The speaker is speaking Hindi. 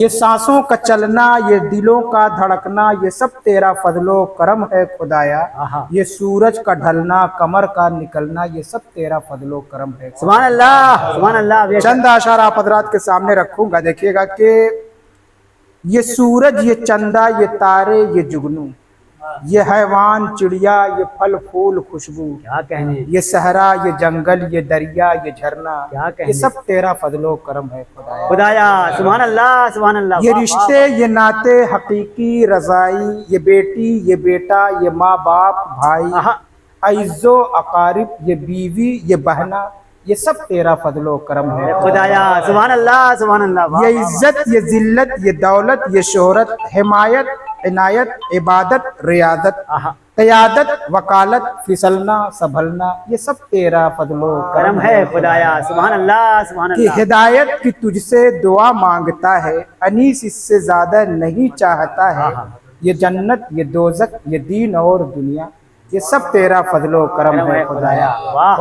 ये सांसों का चलना, ये दिलों का धड़कना, ये सब तेरा फजलो करम है खुदाया। ये सूरज का ढलना, कमर का निकलना, ये सब तेरा फजलो करम है। सुभान अल्लाह, सुभान अल्लाह। चंद आशार आप हजरात के सामने रखूंगा, देखिएगा कि ये सूरज, ये चंदा, ये तारे, ये जुगनू, ये हैवान चिड़िया, ये फल फूल खुशबू, क्या कहने, ये सहरा, ये जंगल, ये दरिया, ये झरना, क्या कहने, ये सब तेरा फजलो करम है खुदाया। खुदाया। सुभान अल्लाह, सुभान अल्लाह। ये रिश्ते, ये नाते हकीकी रजाई, ये बेटी, ये बेटा, ये माँ बाप भाई, अइज़्ज़ो अकारिब, ये बीवी, ये बहना, ये सब तेरा फजलो करम है खुदाया। सुभान अल्लाह, सुभान अल्लाह। ये इज्जत, ये जिल्लत, ये दौलत, ये शोहरत, हिमायत, इनायत, इबादत, रियादत, क़यादत, वकालत, फिसलना, संभलना, ये सब तेरा फजलो करम है खुदाया। सुभान अल्लाह, सुभान कि अल्लाह। हिदायत की तुझसे दुआ मांगता है, अनीस इससे ज्यादा नहीं चाहता है। ये जन्नत, ये दोज़ख, ये दीन और दुनिया, ये सब तेरा फजलो करम है खुदाया। वाह।